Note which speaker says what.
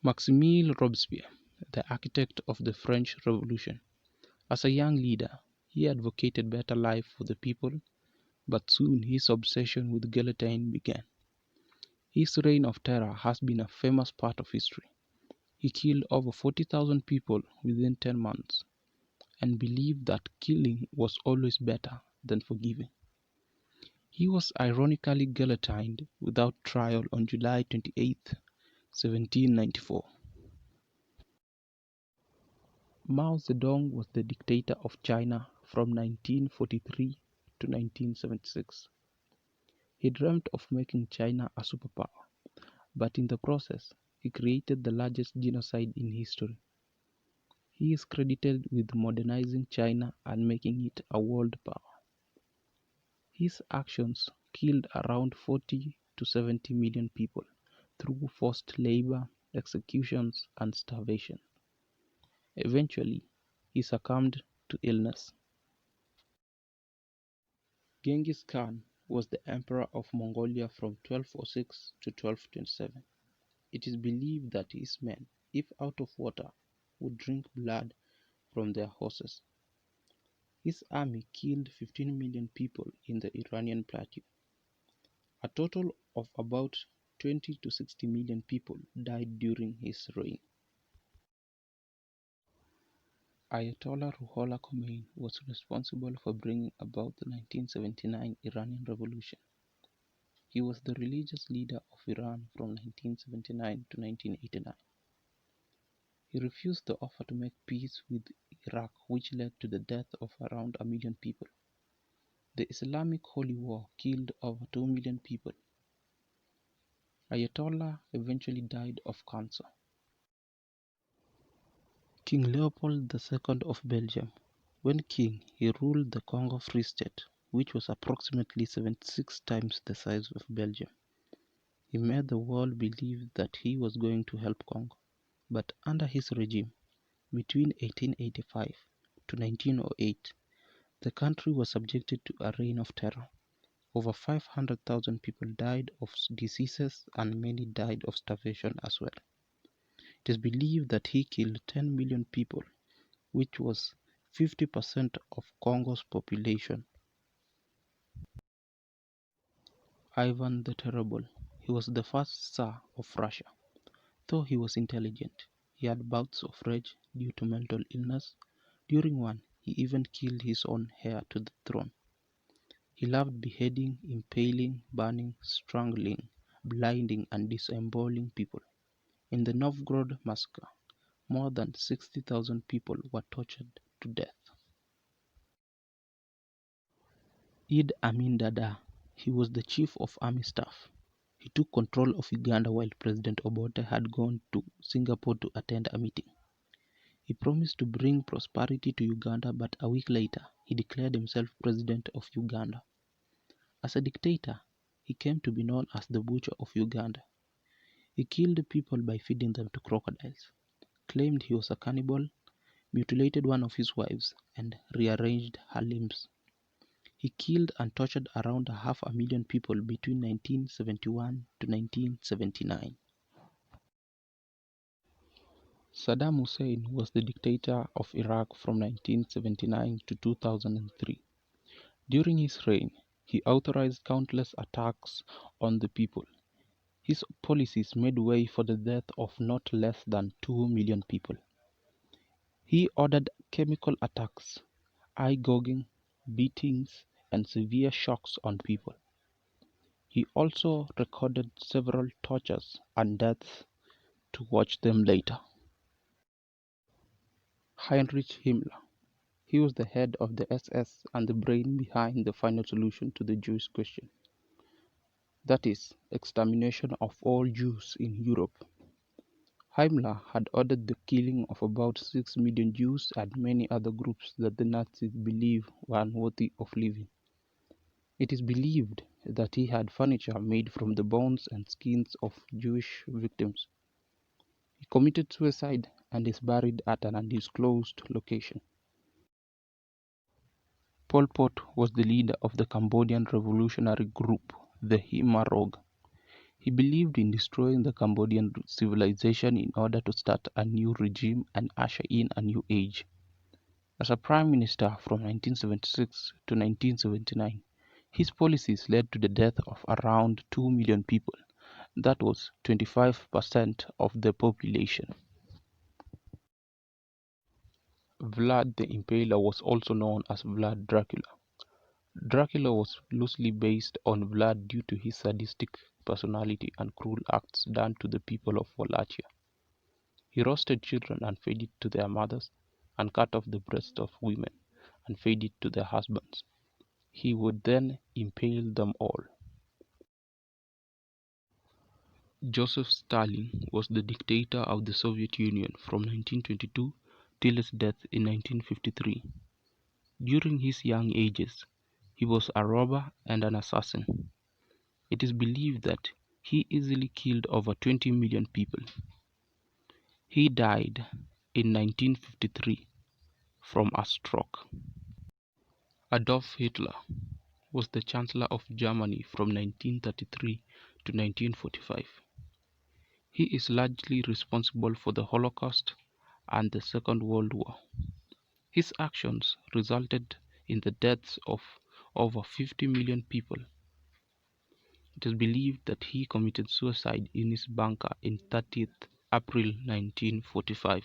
Speaker 1: Maximilien Robespierre, the architect of the French Revolution. As a young leader, he advocated better life for the people, but soon his obsession with guillotine began. His reign of terror has been a famous part of history. He killed over 40,000 people within 10 months and believed that killing was always better than forgiving. He was ironically guillotined without trial on July 28, 1794. Mao Zedong was the dictator of China from 1943 to 1976. He dreamt of making China a superpower, but in the process, he created the largest genocide in history. He is credited with modernizing China and making it a world power. His actions killed around 40 to 70 million people through forced labor, executions, and starvation. Eventually, he succumbed to illness. Genghis Khan was the emperor of Mongolia from 1206 to 1227. It is believed that his men, if out of water, would drink blood from their horses. His army killed 15 million people in the Iranian plateau. A total of about 20 to 60 million people died during his reign. Ayatollah Khomeini was responsible for bringing about the 1979 Iranian Revolution. He was the religious leader of Iran from 1979 to 1989. He refused the offer to make peace with Iraq, which led to the death of around a million people. The Islamic Holy War killed over 2 million people. Ayatollah eventually died of cancer. King Leopold II of Belgium. When king, he ruled the Congo Free State, which was approximately 76 times the size of Belgium. He made the world believe that he was going to help Congo, but under his regime, between 1885 to 1908, the country was subjected to a reign of terror. Over 500,000 people died of diseases and many died of starvation as well. It is believed that he killed 10 million people, which was 50% of Congo's population. Ivan the Terrible. He was the first Tsar of Russia. Though he was intelligent, he had bouts of rage due to mental illness. During one, he even killed his own heir to the throne. He loved beheading, impaling, burning, strangling, blinding, and disemboweling people. In the Novgorod massacre, more than 60,000 people were tortured to death. Idi Amin Dada. He was the chief of army staff. He took control of Uganda while President Obote had gone to Singapore to attend a meeting. He promised to bring prosperity to Uganda, but a week later, he declared himself president of Uganda. As a dictator, he came to be known as the Butcher of Uganda. He killed people by feeding them to crocodiles, claimed he was a cannibal, mutilated one of his wives, and rearranged her limbs. He killed and tortured around 500,000 people between 1971 to 1979. Saddam Hussein was the dictator of Iraq from 1979 to 2003. During his reign, he authorized countless attacks on the people. His policies made way for the death of not less than 2 million people. He ordered chemical attacks, eye-gouging, beatings, and severe shocks on people. He also recorded several tortures and deaths to watch them later. Heinrich Himmler. He was the head of the SS and the brain behind the final solution to the Jewish question. That is, extermination of all Jews in Europe. Himmler had ordered the killing of about 6 million Jews and many other groups that the Nazis believed were unworthy of living. It is believed that he had furniture made from the bones and skins of Jewish victims. He committed suicide and is buried at an undisclosed location. Pol Pot was the leader of the Cambodian revolutionary group, the Khmer Rouge. He believed in destroying the Cambodian civilization in order to start a new regime and usher in a new age. As a prime minister from 1976 to 1979, his policies led to the death of around 2 million people. That was 25% of the population. Vlad the Impaler was also known as Vlad Dracula. Dracula was loosely based on Vlad due to his sadistic personality and cruel acts done to the people of Wallachia. He roasted children and fed it to their mothers, and cut off the breasts of women and fed it to their husbands. He would then impale them all. Joseph Stalin was the dictator of the Soviet Union from 1922 till his death in 1953. During his young ages, he was a robber and an assassin. It is believed that he easily killed over 20 million people. He died in 1953 from a stroke. Adolf Hitler was the Chancellor of Germany from 1933 to 1945. He is largely responsible for the Holocaust and the Second World War. His actions resulted in the deaths of over 50 million people. It is believed that he committed suicide in his bunker in 30th April 1945.